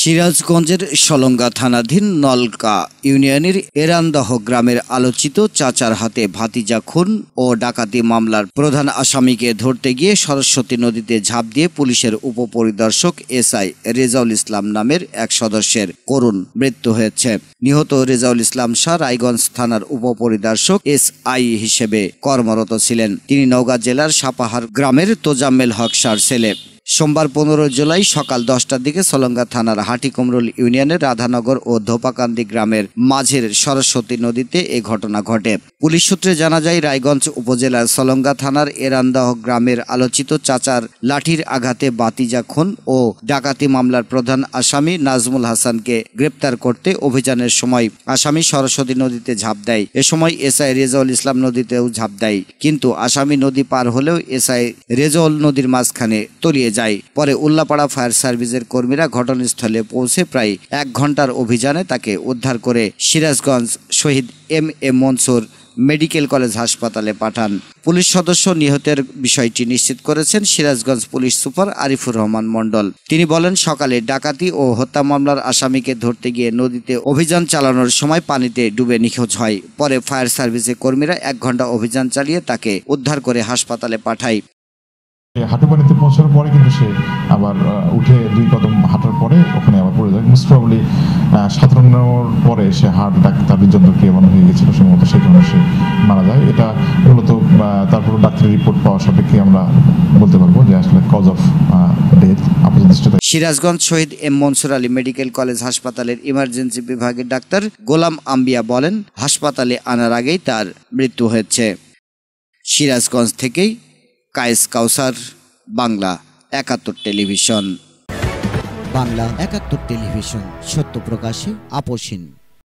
সিরাজগঞ্জের সলঙ্গা থানাধীন নলকা ইউনিয়নের এরানদহ গ্রামের আলোচিত চাচার হাতে ভাতিজা খুন ও ডাকাতি মামলার প্রধান আসামিকে ধরতে গিয়ে সরস্বতী নদীতে ঝাঁপ দিয়ে পুলিশের উপপরিদর্শক এসআই রেজাউল ইসলাম নামের এক সদস্যের করুণ মৃত্যু হয়েছে। নিহত রেজাউল ইসলাম শাহ রায়গঞ্জ থানার উপপরিদর্শক এসআই হিসেবে কর্মরত ছিলেন। তিনি নওগাঁ জেলার সাপাহার গ্রামের তোজাম্মেল হক শাহর ছেলে। সোমবার 15 জুলাই সকাল 10টার দিকে সলঙ্গা থানার হাটিকুমরুল ইউনিয়নের রাধানগর ও ধোপাকান্দি গ্রামের মাঝের সরস্বতী নদীতে এ ঘটনা ঘটে। পুলিশ সূত্রে জানা যায়, রায়গঞ্জ উপজেলার সলঙ্গা থানার এরানদহ গ্রামের আলোচিত চাচার লাঠির আঘাতে ভাতিজা খুন ও ডাকাতি মামলার প্রধান আসামি নাজমুল হাসানকে গ্রেপ্তার করতে অভিযানের সময় আসামি সরস্বতী নদীতে ঝাঁপ দেয়। এ সময় এসআই রেজাউল ইসলাম নদীতেও ঝাঁপ দেয়, কিন্তু আসামি নদী পার হলেও এসআই রেজাউল নদীর মাঝখানে তলিয়ে যায়। পরে উল্লাপাড়া ফায়ার সার্ভিসের কর্মীরা ঘটনাস্থলে পৌঁছে প্রায় 1 ঘন্টার অভিযানে তাকে উদ্ধার করে সিরাজগঞ্জ শহীদ এম.এ. মনসুর মেডিকেল কলেজ হাসপাতালে পাঠান। পুলিশ সদস্য নিহতের বিষয়টি নিশ্চিত করেছেন সিরাজগঞ্জ পুলিশ সুপার আরিফুর রহমান মণ্ডল। তিনি বলেন, সকালে ডাকাতি ও হত্যা মামলার আসামিকে ধরতে গিয়ে নদীতে অভিযান চালানোর সময় পানিতে ডুবে নিখোঁজ হয়। পরে ফায়ার সার্ভিসের কর্মীরা 1 ঘন্টা অভিযান চালিয়ে তাকে উদ্ধার করে হাসপাতালে পাঠায়। হাঁটু পানিতে পৌঁছার পরে কিন্তু সে আবার উঠে 2 কদম হাঁটার পরে ওখানে আবার পড়ে যায়। মোস্ট প্রবাবলি 57 পরে সে হার্ট ডাক্তার হৃদযন্ত্রক্রিয়া বন্ধ হয়ে গেছিল, সম্ভবত সেই কারণে সে মারা যায়। এটা মূলত তারপর ডাক্তারি রিপোর্ট পাওয়া সাপেক্ষে আমরা বলতে পারবো যে আসলে কজ অফ ডেথ আপাতদৃষ্টিতে। Sirajganj Shaheed M Mansur Ali medical college হাসপাতালের ইমার্জেন্সি বিভাগের ডাক্তার গোলাম আম্বিয়া বলেন, হাসপাতালে আনার আগেই তার মৃত্যু হয়েছে। সিরাজগঞ্জ থেকেই কায়েস কাউসার, বাংলা 71 টেলিভিশন। বাংলা 71 টেলিভিশন, সত্য প্রকাশে আপোষহীন।